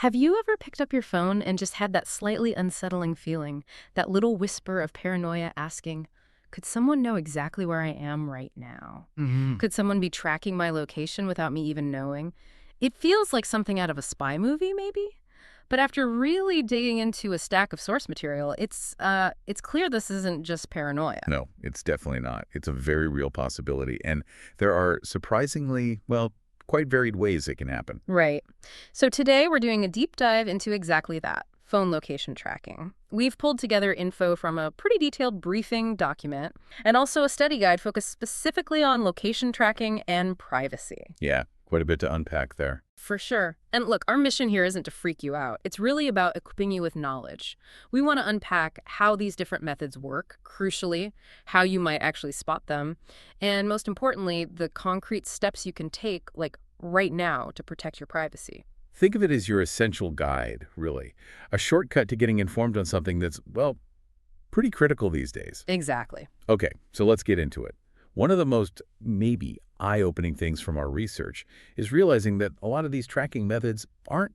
Have you ever picked up your phone and just had that slightly unsettling feeling, that little whisper of paranoia asking, could someone know exactly where I am right now? Hmm. Could someone be tracking my location without me even knowing? It feels like something out of a spy movie, maybe? But after really digging into a stack of source material, it's clear this isn't just paranoia. No, it's definitely not. It's a very real possibility. And there are surprisingly, well, quite varied ways it can happen. Right. So today we're doing a deep dive into exactly that, phone location tracking. We've pulled together info from a pretty detailed briefing document and also a study guide focused specifically on location tracking and privacy. Yeah, quite a bit to unpack there. For sure. And look, our mission here isn't to freak you out. It's really about equipping you with knowledge. We want to unpack how these different methods work, crucially, how you might actually spot them, and most importantly, the concrete steps you can take, like right now, to protect your privacy. Think of it as your essential guide, really. A shortcut to getting informed on something that's, well, pretty critical these days. Exactly. Okay, so let's get into it. One of the most, maybe, eye-opening things from our research is realizing that a lot of these tracking methods aren't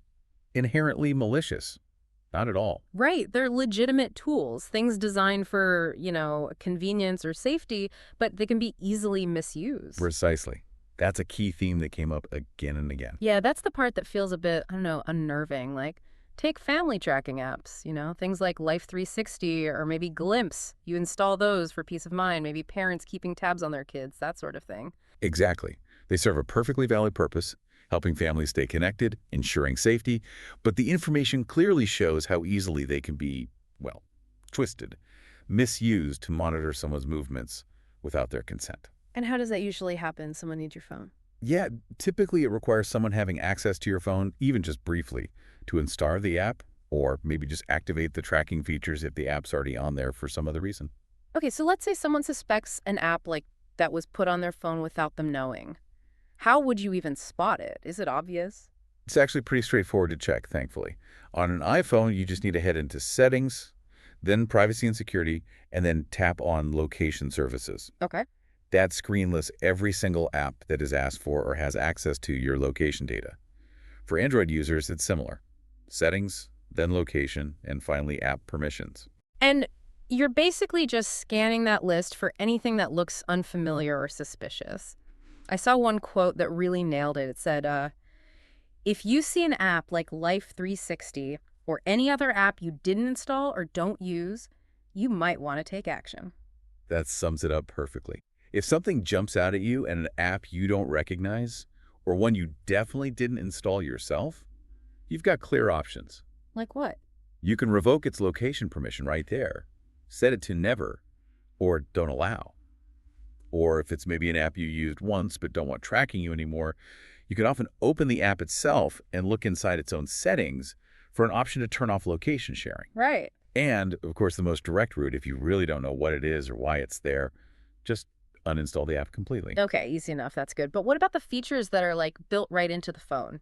inherently malicious. Not at all. Right. They're legitimate tools, things designed for, convenience or safety, but they can be easily misused. Precisely. That's a key theme that came up again and again. Yeah, that's the part that feels a bit, I don't know, unnerving. Like, take family tracking apps, things like Life 360 or maybe Glimpse. You install those for peace of mind, maybe parents keeping tabs on their kids, that sort of thing. Exactly. They serve a perfectly valid purpose, helping families stay connected, ensuring safety, but the information clearly shows how easily they can be, well, twisted, misused to monitor someone's movements without their consent. And how does that usually happen? Someone needs your phone. Yeah, typically it requires someone having access to your phone, even just briefly, to install the app or maybe just activate the tracking features if the app's already on there for some other reason. Okay, so let's say someone suspects an app like that was put on their phone without them knowing. How would you even spot it? Is it obvious? It's actually pretty straightforward to check, thankfully. On an iPhone, you just need to head into Settings, then Privacy and Security, and then tap on Location Services. Okay. That screen lists every single app that is asked for or has access to your location data. For Android users, it's similar. Settings, then Location, and finally App Permissions. And you're basically just scanning that list for anything that looks unfamiliar or suspicious. I saw one quote that really nailed it. It said, if you see an app like Life 360 or any other app you didn't install or don't use, you might want to take action. That sums it up perfectly. If something jumps out at you and an app you don't recognize, or one you definitely didn't install yourself, you've got clear options. Like what? You can revoke its location permission right there, set it to never, or don't allow. Or if it's maybe an app you used once but don't want tracking you anymore, you can often open the app itself and look inside its own settings for an option to turn off location sharing. Right. And, of course, the most direct route, if you really don't know what it is or why it's there, just uninstall the app completely. Okay, easy enough. That's good. But what about the features that are like built right into the phone?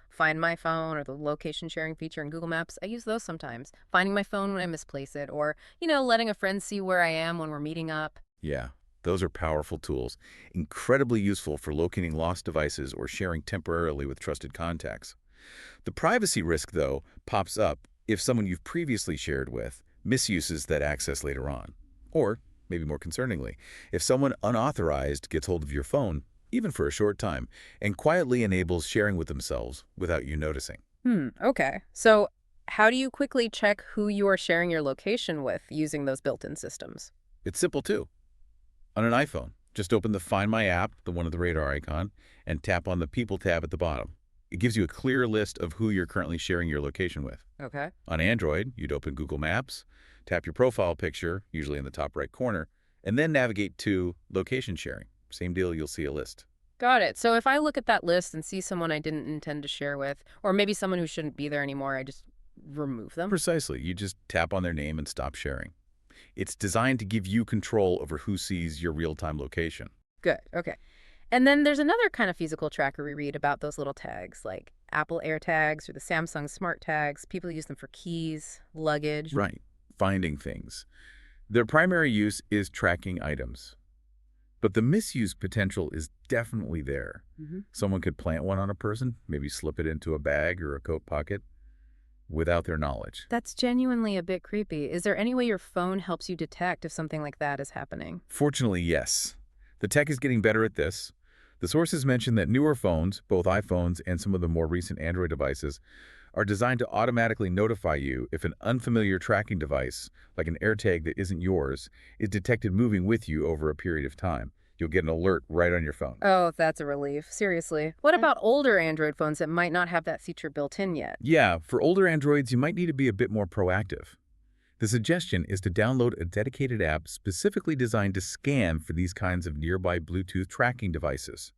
Find My Phone or the location sharing feature in Google Maps. I use those sometimes. Finding my phone when I misplace it or, letting a friend see where I am when we're meeting up. Yeah, those are powerful tools, incredibly useful for locating lost devices or sharing temporarily with trusted contacts. The privacy risk, though, pops up if someone you've previously shared with misuses that access later on. Or, maybe more concerningly, if someone unauthorized gets hold of your phone, even for a short time, and quietly enables sharing with themselves without you noticing. Okay. So how do you quickly check who you are sharing your location with using those built-in systems? It's simple, too. On an iPhone, just open the Find My app, the one with the radar icon, and tap on the People tab at the bottom. It gives you a clear list of who you're currently sharing your location with. Okay. On Android, you'd open Google Maps, tap your profile picture, usually in the top right corner, and then navigate to Location Sharing. Same deal, you'll see a list. Got it. So if I look at that list and see someone I didn't intend to share with, or maybe someone who shouldn't be there anymore, I just remove them? Precisely. You just tap on their name and stop sharing. It's designed to give you control over who sees your real-time location. Good. Okay. And then there's another kind of physical tracker we read about those little tags, like Apple AirTags or the Samsung Smart Tags. People use them for keys, luggage. Right. Finding things. Their primary use is tracking items. But the misuse potential is definitely there. Hmm. Someone could plant one on a person, maybe slip it into a bag or a coat pocket without their knowledge. That's genuinely a bit creepy. Is there any way your phone helps you detect if something like that is happening? Fortunately, yes. The tech is getting better at this. The sources mention that newer phones, both iPhones and some of the more recent Android devices, are designed to automatically notify you if an unfamiliar tracking device, like an AirTag that isn't yours, is detected moving with you over a period of time. You'll get an alert right on your phone. Oh, that's a relief. Seriously. What about older Android phones that might not have that feature built in yet? Yeah, for older Androids, you might need to be a bit more proactive. The suggestion is to download a dedicated app specifically designed to scan for these kinds of nearby Bluetooth tracking devices.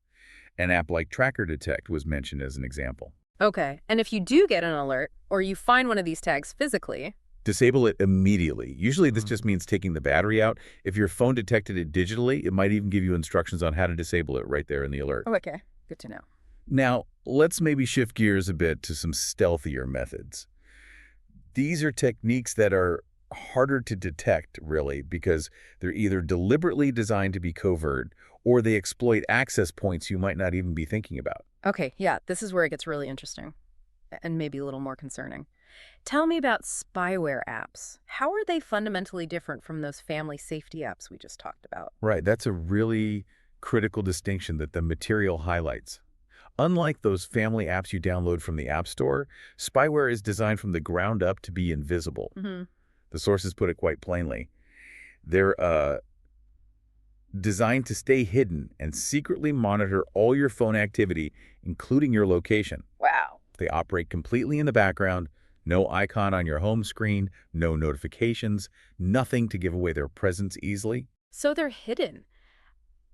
An app like Tracker Detect was mentioned as an example. Okay, and if you do get an alert, or you find one of these tags physically. Disable it immediately. Usually this Mm. just means taking the battery out. If your phone detected it digitally, it might even give you instructions on how to disable it right there in the alert. Oh, okay. Good to know. Now, let's maybe shift gears a bit to some stealthier methods. These are techniques that are harder to detect, really, because they're either deliberately designed to be covert or they exploit access points you might not even be thinking about. Okay, yeah, this is where it gets really interesting and maybe a little more concerning. Tell me about spyware apps. How are they fundamentally different from those family safety apps we just talked about? Right, that's a really critical distinction that the material highlights. Unlike those family apps you download from the App Store, spyware is designed from the ground up to be invisible. Hmm. The sources put it quite plainly. They're designed to stay hidden and secretly monitor all your phone activity, including your location. Wow. They operate completely in the background, no icon on your home screen, no notifications, nothing to give away their presence easily. So they're hidden.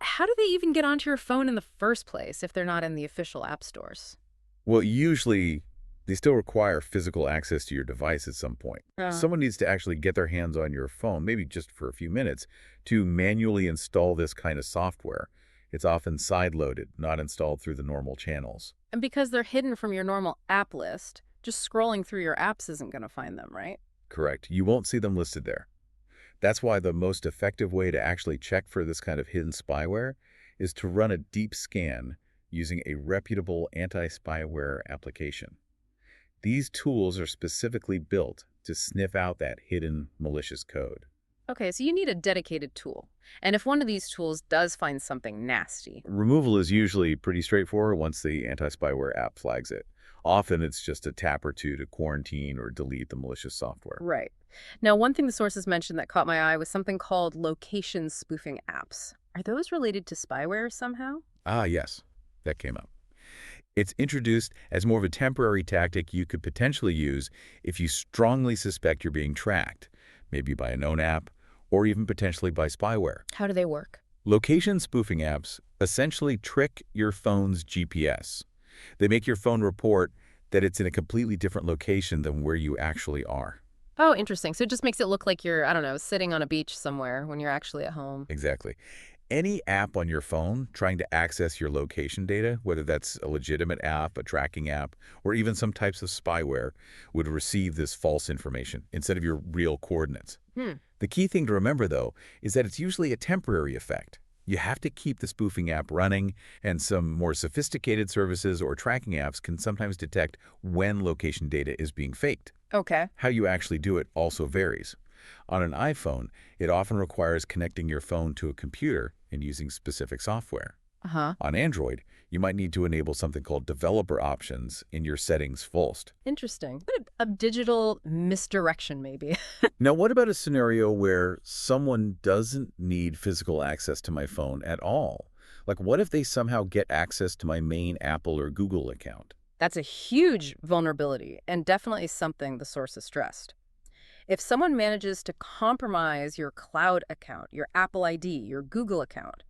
How do they even get onto your phone in the first place if they're not in the official app stores? Well, usually they still require physical access to your device at some point. Uh, Someone needs to actually get their hands on your phone, maybe just for a few minutes, to manually install this kind of software. It's often side-loaded, not installed through the normal channels. and because they're hidden from your normal app list, just scrolling through your apps isn't going to find them, right? Correct. You won't see them listed there. That's why the most effective way to actually check for this kind of hidden spyware is to run a deep scan using a reputable anti-spyware application. These tools are specifically built to sniff out that hidden malicious code. Okay, so you need a dedicated tool. And if one of these tools does find something nasty. Removal is usually pretty straightforward once the anti-spyware app flags it. Often it's just a tap or two to quarantine or delete the malicious software. Right. Now, one thing the sources mentioned that caught my eye was something called location spoofing apps. Are those related to spyware somehow? Ah, yes, that came up. It's introduced as more of a temporary tactic you could potentially use if you strongly suspect you're being tracked, maybe by a known app or even potentially by spyware. How do they work? Location spoofing apps essentially trick your phone's GPS. They make your phone report that it's in a completely different location than where you actually are. Oh, interesting. So it just makes it look like you're, I don't know, sitting on a beach somewhere when you're actually at home. Exactly. Any app on your phone trying to access your location data, whether that's a legitimate app, a tracking app, or even some types of spyware, would receive this false information instead of your real coordinates. Hmm. The key thing to remember, though, is that it's usually a temporary effect. You have to keep the spoofing app running, and some more sophisticated services or tracking apps can sometimes detect when location data is being faked. Okay. How you actually do it also varies. On an iPhone, it often requires connecting your phone to a computer and using specific software. Uh-huh. On Android, you might need to enable something called developer options in your settings first. Interesting. A digital misdirection, maybe. Now, what about a scenario where someone doesn't need physical access to my phone at all? Like, what if they somehow get access to my main Apple or Google account? That's a huge vulnerability and definitely something the sources stressed. If someone manages to compromise your cloud account, your Apple ID, your Google account,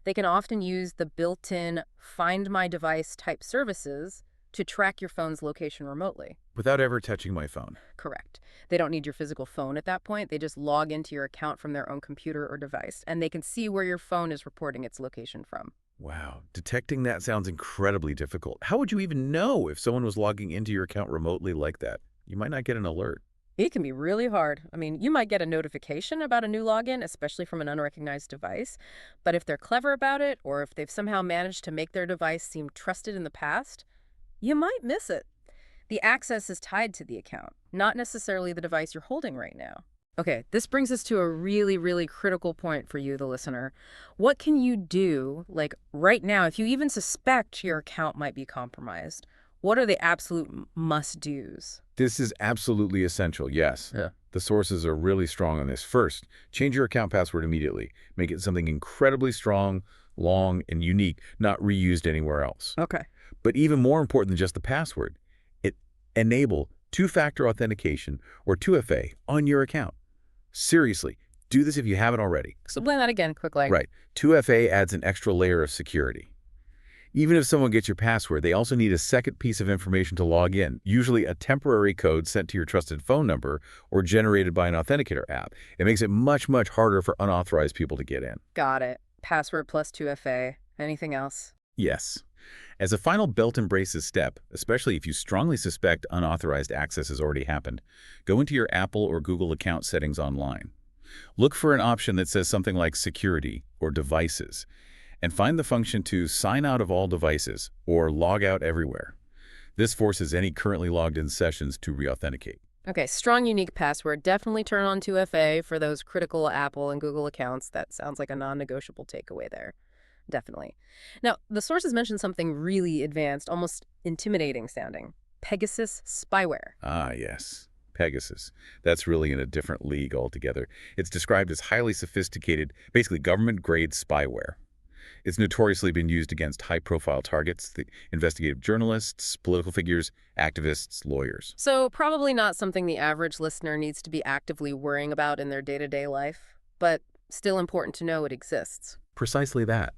they can often use the built-in Find My Device type services to track your phone's location remotely. Without ever touching my phone. Correct. They don't need your physical phone at that point. They just log into your account from their own computer or device, and they can see where your phone is reporting its location from. Wow, detecting that sounds incredibly difficult. How would you even know if someone was logging into your account remotely like that? You might not get an alert. It can be really hard. I mean, you might get a notification about a new login, especially from an unrecognized device. But if they're clever about it, or if they've somehow managed to make their device seem trusted in the past, you might miss it. The access is tied to the account, not necessarily the device you're holding right now. Okay, this brings us to a really, really critical point for you, the listener. What can you do, like right now, if you even suspect your account might be compromised? What are the absolute must-dos? This is absolutely essential, yes. Yeah. The sources are really strong on this. First, change your account password immediately. Make it something incredibly strong, long, and unique, not reused anywhere else. Okay. But even more important than just the password, enable two-factor authentication or 2FA on your account. Seriously, do this if you haven't already. Explain that again, quickly. Right. 2FA adds an extra layer of security. Even if someone gets your password, they also need a second piece of information to log in, usually a temporary code sent to your trusted phone number or generated by an authenticator app. It makes it much, much harder for unauthorized people to get in. Got it. Password plus 2FA. Anything else? Yes. As a final belt and braces step, especially if you strongly suspect unauthorized access has already happened, go into your Apple or Google account settings online. Look for an option that says something like Security or Devices, and find the function to sign out of all devices or log out everywhere. This forces any currently logged in sessions to re-authenticate. Okay, strong unique password. Definitely turn on 2FA for those critical Apple and Google accounts. That sounds like a non-negotiable takeaway there. Definitely. Now, the sources mentioned something really advanced, almost intimidating sounding. Pegasus spyware. Ah, yes. Pegasus. That's really in a different league altogether. It's described as highly sophisticated, basically government-grade spyware. It's notoriously been used against high-profile targets, the investigative journalists, political figures, activists, lawyers. So probably not something the average listener needs to be actively worrying about in their day-to-day life, but still important to know it exists. Precisely that.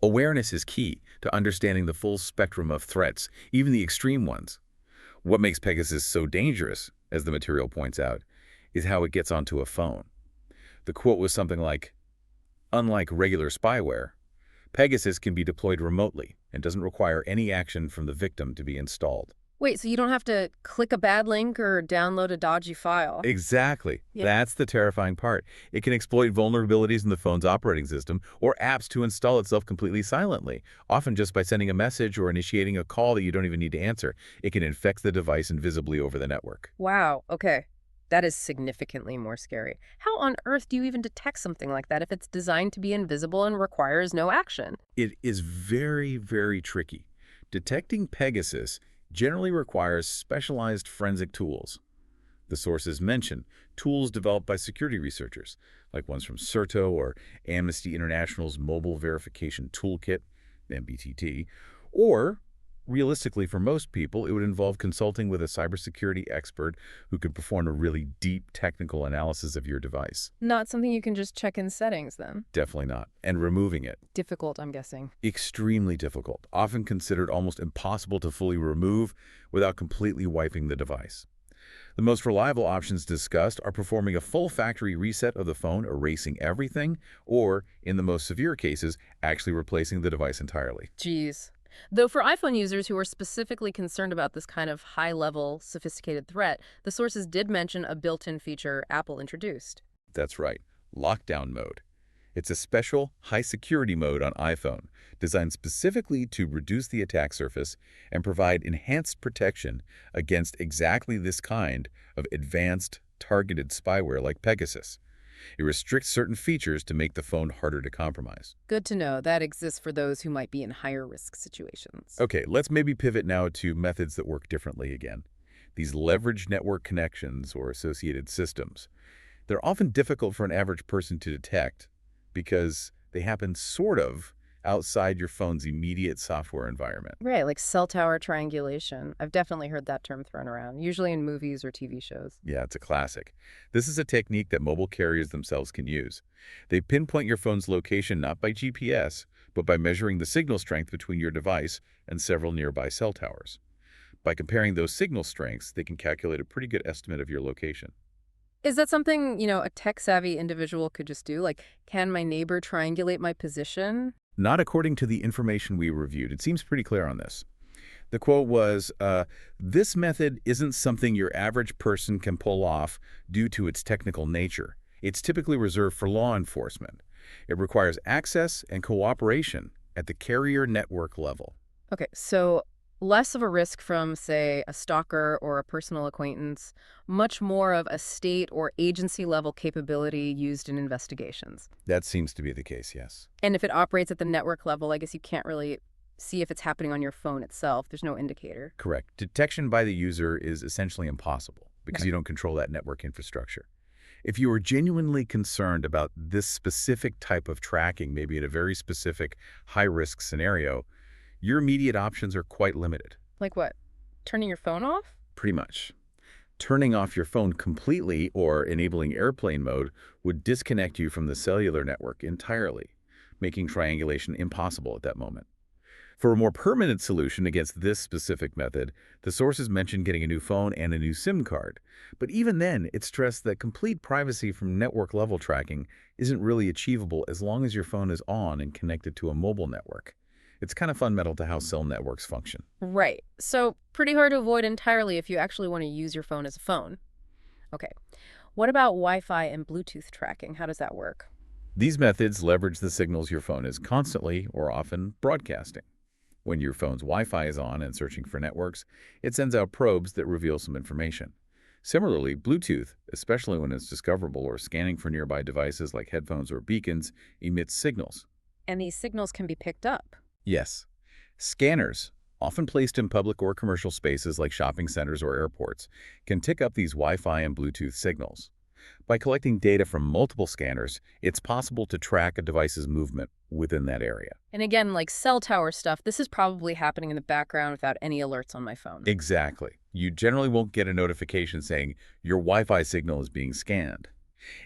Awareness is key to understanding the full spectrum of threats, even the extreme ones. What makes Pegasus so dangerous, as the material points out, is how it gets onto a phone. The quote was something like, "Unlike regular spyware, Pegasus can be deployed remotely and doesn't require any action from the victim to be installed." Wait, so you don't have to click a bad link or download a dodgy file? Exactly. Yeah. That's the terrifying part. It can exploit vulnerabilities in the phone's operating system or apps to install itself completely silently, often just by sending a message or initiating a call that you don't even need to answer. It can infect the device invisibly over the network. Wow, okay. That is significantly more scary. How on earth do you even detect something like that if it's designed to be invisible and requires no action? It is very, very tricky. Detecting Pegasus generally requires specialized forensic tools. The sources mention tools developed by security researchers, like ones from CERTO or Amnesty International's Mobile Verification Toolkit, MBTT, or realistically, for most people, it would involve consulting with a cybersecurity expert who could perform a really deep technical analysis of your device. Not something you can just check in settings, then. Definitely not. And removing it. Difficult, I'm guessing. Extremely difficult, often considered almost impossible to fully remove without completely wiping the device. The most reliable options discussed are performing a full factory reset of the phone, erasing everything, or, in the most severe cases, actually replacing the device entirely. Jeez. Though for iPhone users who are specifically concerned about this kind of high-level, sophisticated threat, the sources did mention a built-in feature Apple introduced. That's right, lockdown mode. It's a special, high-security mode on iPhone, designed specifically to reduce the attack surface and provide enhanced protection against exactly this kind of advanced, targeted spyware like Pegasus. It restricts certain features to make the phone harder to compromise. Good to know that exists for those who might be in higher risk situations. Okay, let's maybe pivot now to methods that work differently again. These leveraged network connections or associated systems. They're often difficult for an average person to detect because they happen sort of outside your phone's immediate software environment. Right, like cell tower triangulation. I've definitely heard that term thrown around, usually in movies or TV shows. Yeah, it's a classic. This is a technique that mobile carriers themselves can use. They pinpoint your phone's location not by GPS, but by measuring the signal strength between your device and several nearby cell towers. By comparing those signal strengths, they can calculate a pretty good estimate of your location. Is that something, a tech-savvy individual could just do? Like, can my neighbor triangulate my position? Not according to the information we reviewed. It seems pretty clear on this. The quote was, this method isn't something your average person can pull off due to its technical nature. It's typically reserved for law enforcement. It requires access and cooperation at the carrier network level. Okay, so less of a risk from, say, a stalker or a personal acquaintance, much more of a state or agency level capability used in investigations. That seems to be the case, yes. And if it operates at the network level, I guess you can't really see if it's happening on your phone itself. There's no indicator. Correct. Detection by the user is essentially impossible because Okay. you don't control that network infrastructure. If you are genuinely concerned about this specific type of tracking, maybe in a very specific high-risk scenario, your immediate options are quite limited. Like what? Turning your phone off? Pretty much. Turning off your phone completely or enabling airplane mode would disconnect you from the cellular network entirely, making triangulation impossible at that moment. For a more permanent solution against this specific method, the sources mentioned getting a new phone and a new SIM card. But even then, it stressed that complete privacy from network-level tracking isn't really achievable as long as your phone is on and connected to a mobile network. It's kind of fundamental to how cell networks function. Right. So pretty hard to avoid entirely if you actually want to use your phone as a phone. Okay. What about Wi-Fi and Bluetooth tracking? How does that work? These methods leverage the signals your phone is constantly or often broadcasting. When your phone's Wi-Fi is on and searching for networks, it sends out probes that reveal some information. Similarly, Bluetooth, especially when it's discoverable or scanning for nearby devices like headphones or beacons, emits signals. And these signals can be picked up. Yes, scanners, often placed in public or commercial spaces like shopping centers or airports, can pick up these Wi-Fi and Bluetooth signals. By collecting data from multiple scanners, it's possible to track a device's movement within that area. And again, like cell tower stuff, this is probably happening in the background without any alerts on my phone. Exactly. You generally won't get a notification saying your Wi-Fi signal is being scanned.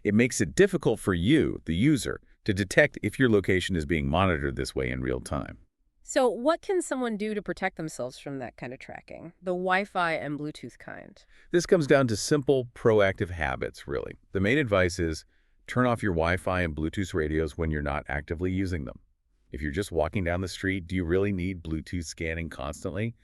It makes it difficult for you, the user, to detect if your location is being monitored this way in real time. So what can someone do to protect themselves from that kind of tracking? The Wi-Fi and Bluetooth kind. This comes down to simple, proactive habits, really. The main advice is turn off your Wi-Fi and Bluetooth radios when you're not actively using them. If you're just walking down the street, do you really need Bluetooth scanning constantly?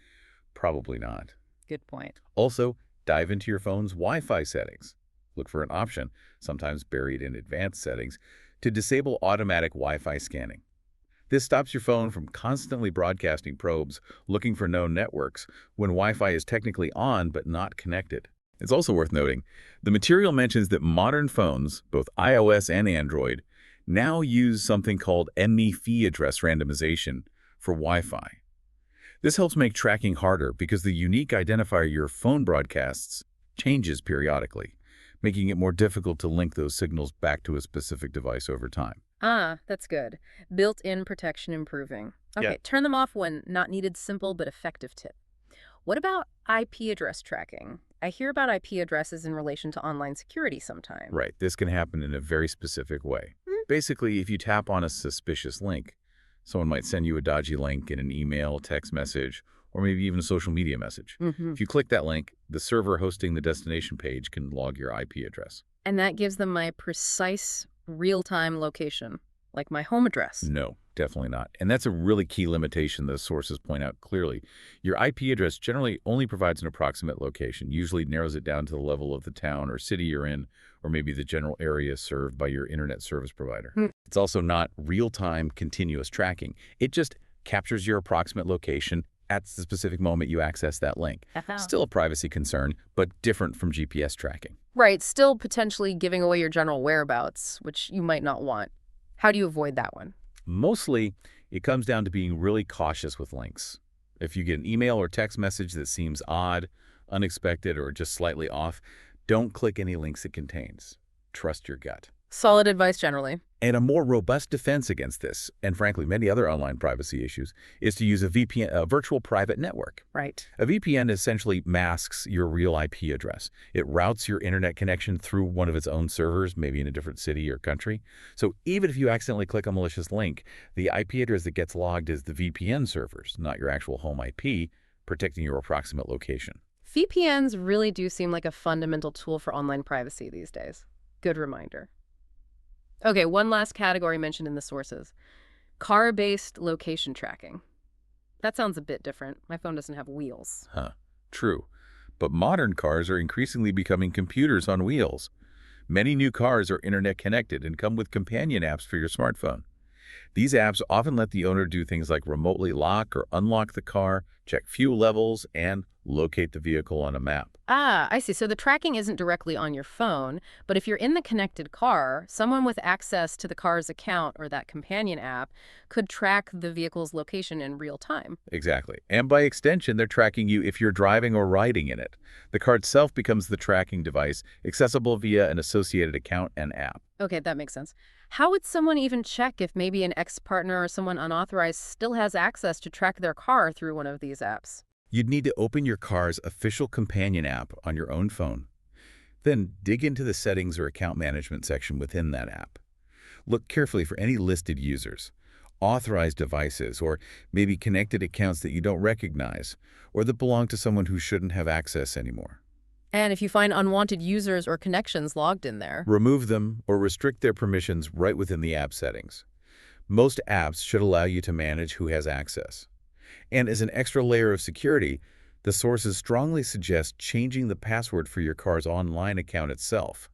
Probably not. Good point. Also, dive into your phone's Wi-Fi settings. Look for an option, sometimes buried in advanced settings, to disable automatic Wi-Fi scanning. This stops your phone from constantly broadcasting probes looking for known networks when Wi-Fi is technically on but not connected. It's also worth noting, the material mentions that modern phones, both iOS and Android, now use something called ME-FI address randomization for Wi-Fi. This helps make tracking harder because the unique identifier your phone broadcasts changes periodically, making it more difficult to link those signals back to a specific device over time. Ah, that's good. Built-in protection improving. Okay, Yeah. turn them off when not needed. Simple but effective tip. What about IP address tracking? I hear about IP addresses in relation to online security sometimes. Right, this can happen in a very specific way. Basically, if you tap on a suspicious link, someone might send you a dodgy link in an email, text message, or maybe even a social media message. Mm-hmm. If you click that link, the server hosting the destination page can log your IP address. And that gives them my precise real-time location, like my home address. No, definitely not. And that's a really key limitation the sources point out clearly. Your IP address generally only provides an approximate location, usually narrows it down to the level of the town or city you're in, or maybe the general area served by your internet service provider. It's also not real-time continuous tracking. It just captures your approximate location at the specific moment you access that link. Still a privacy concern, but different from GPS tracking. Right, still potentially giving away your general whereabouts, which you might not want. How do you avoid that one? Mostly, it comes down to being really cautious with links. If you get an email or text message that seems odd, unexpected, or just slightly off, don't click any links it contains. Trust your gut. Solid advice generally. And a more robust defense against this, and frankly many other online privacy issues, is to use a VPN, a virtual private network. Right. A VPN essentially masks your real IP address. It routes your internet connection through one of its own servers, maybe in a different city or country. So even if you accidentally click a malicious link, the IP address that gets logged is the VPN servers, not your actual home IP, protecting your approximate location. VPNs really do seem like a fundamental tool for online privacy these days. Good reminder. Okay, one last category mentioned in the sources. Car-based location tracking. That sounds a bit different. My phone doesn't have wheels. Huh. True. But modern cars are increasingly becoming computers on wheels. Many new cars are internet connected and come with companion apps for your smartphone. These apps often let the owner do things like remotely lock or unlock the car, check fuel levels, and locate the vehicle on a map. Ah, I see. So the tracking isn't directly on your phone, but if you're in the connected car, someone with access to the car's account or that companion app could track the vehicle's location in real time. Exactly. And by extension, they're tracking you if you're driving or riding in it. The car itself becomes the tracking device, accessible via an associated account and app. Okay, that makes sense. How would someone even check if maybe an ex-partner or someone unauthorized still has access to track their car through one of these apps? You'd need to open your car's official companion app on your own phone. Then dig into the settings or account management section within that app. Look carefully for any listed users, authorized devices, or maybe connected accounts that you don't recognize or that belong to someone who shouldn't have access anymore. And if you find unwanted users or connections logged in there. Remove them or restrict their permissions right within the app settings. Most apps should allow you to manage who has access. And as an extra layer of security, the sources strongly suggest changing the password for your car's online account itself,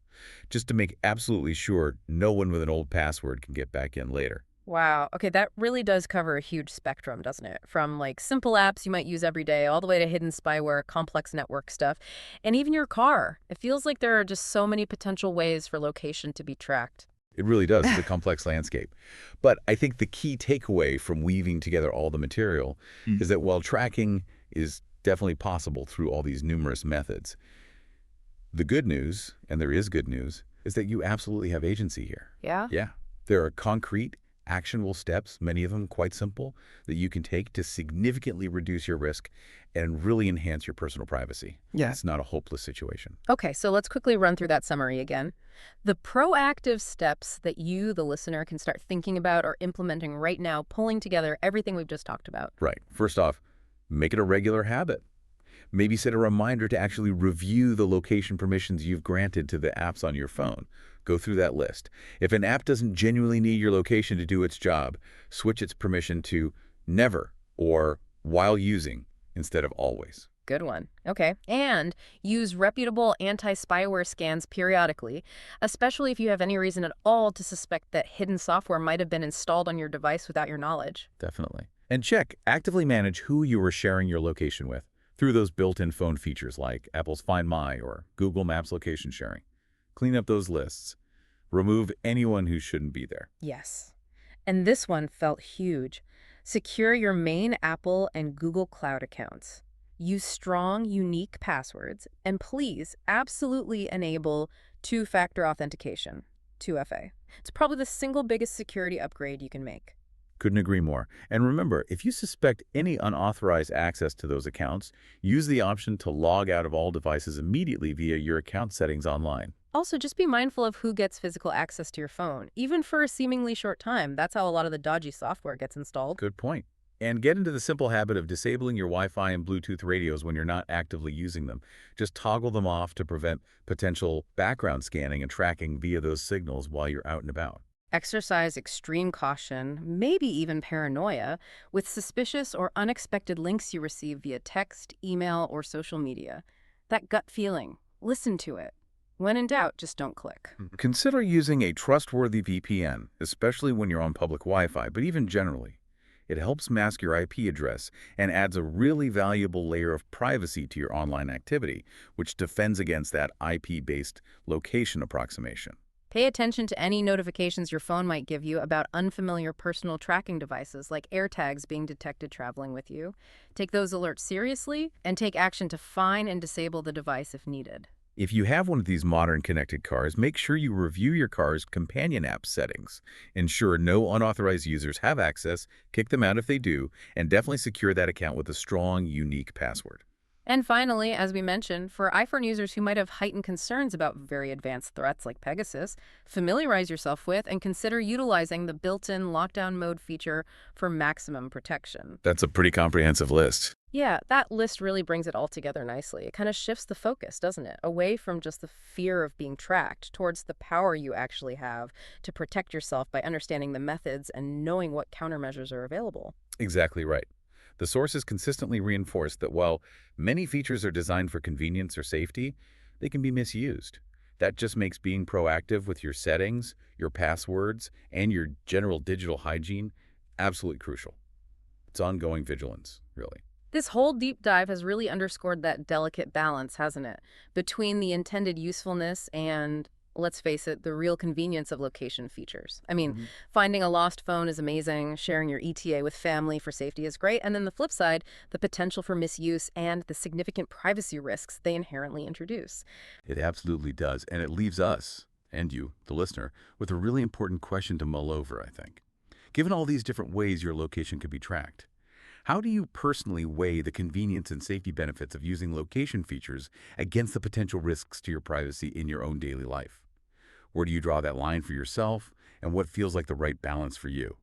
just to make absolutely sure no one with an old password can get back in later. Wow. Okay, that really does cover a huge spectrum, doesn't it? From like simple apps you might use every day, all the way to hidden spyware, complex network stuff, and even your car. It feels like there are just so many potential ways for location to be tracked. It really does. It's a complex landscape. But I think the key takeaway from weaving together all the material is that while tracking is definitely possible through all these numerous methods, the good news, and there is good news, is that you absolutely have agency here. Yeah? Yeah. There are concrete, actionable steps, many of them quite simple, that you can take to significantly reduce your risk and really enhance your personal privacy. Yeah. It's not a hopeless situation. Okay, so let's quickly run through that summary again. The proactive steps that you, the listener, can start thinking about or implementing right now, pulling together everything we've just talked about. Right. First off, make it a regular habit. Maybe set a reminder to actually review the location permissions you've granted to the apps on your phone. Go through that list. If an app doesn't genuinely need your location to do its job, switch its permission to never or while using instead of always. Good one. Okay. And use reputable anti-spyware scans periodically, especially if you have any reason at all to suspect that hidden software might have been installed on your device without your knowledge. Definitely. And check, actively manage who you are sharing your location with through those built-in phone features like Apple's Find My or Google Maps location sharing. Clean up those lists. Remove anyone who shouldn't be there. Yes. And this one felt huge. Secure your main Apple and Google Cloud accounts. Use strong, unique passwords, and please absolutely enable two-factor authentication, 2FA. It's probably the single biggest security upgrade you can make. Couldn't agree more. And remember, if you suspect any unauthorized access to those accounts, use the option to log out of all devices immediately via your account settings online. Also, just be mindful of who gets physical access to your phone, even for a seemingly short time. That's how a lot of the dodgy software gets installed. Good point. And get into the simple habit of disabling your Wi-Fi and Bluetooth radios when you're not actively using them. Just toggle them off to prevent potential background scanning and tracking via those signals while you're out and about. Exercise extreme caution, maybe even paranoia, with suspicious or unexpected links you receive via text, email, or social media. That gut feeling, listen to it. When in doubt, just don't click. Consider using a trustworthy VPN, especially when you're on public Wi-Fi, but even generally. It helps mask your IP address and adds a really valuable layer of privacy to your online activity, which defends against that IP-based location approximation. Pay attention to any notifications your phone might give you about unfamiliar personal tracking devices like AirTags being detected traveling with you. Take those alerts seriously and take action to find and disable the device if needed. If you have one of these modern connected cars, make sure you review your car's companion app settings. Ensure no unauthorized users have access, kick them out if they do, and definitely secure that account with a strong, unique password. And finally, as we mentioned, for iPhone users who might have heightened concerns about very advanced threats like Pegasus, familiarize yourself with and consider utilizing the built-in lockdown mode feature for maximum protection. That's a pretty comprehensive list. Yeah, that list really brings it all together nicely. It kind of shifts the focus, doesn't it? Away from just the fear of being tracked towards the power you actually have to protect yourself by understanding the methods and knowing what countermeasures are available. Exactly right. The sources consistently reinforce that while many features are designed for convenience or safety, they can be misused. That just makes being proactive with your settings, your passwords, and your general digital hygiene absolutely crucial. It's ongoing vigilance, really. This whole deep dive has really underscored that delicate balance, hasn't it? Between the intended usefulness and, let's face it, the real convenience of location features. I mean, hmm finding a lost phone is amazing, sharing your ETA with family for safety is great, and then the flip side, the potential for misuse and the significant privacy risks they inherently introduce. It absolutely does, and it leaves us, and you, the listener, with a really important question to mull over, I think. Given all these different ways your location could be tracked, how do you personally weigh the convenience and safety benefits of using location features against the potential risks to your privacy in your own daily life? Where do you draw that line for yourself, and what feels like the right balance for you?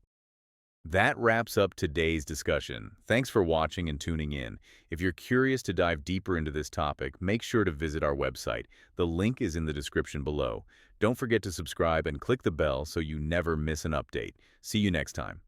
That wraps up today's discussion. Thanks for watching and tuning in. If you're curious to dive deeper into this topic, make sure to visit our website. The link is in the description below. Don't forget to subscribe and click the bell so you never miss an update. See you next time.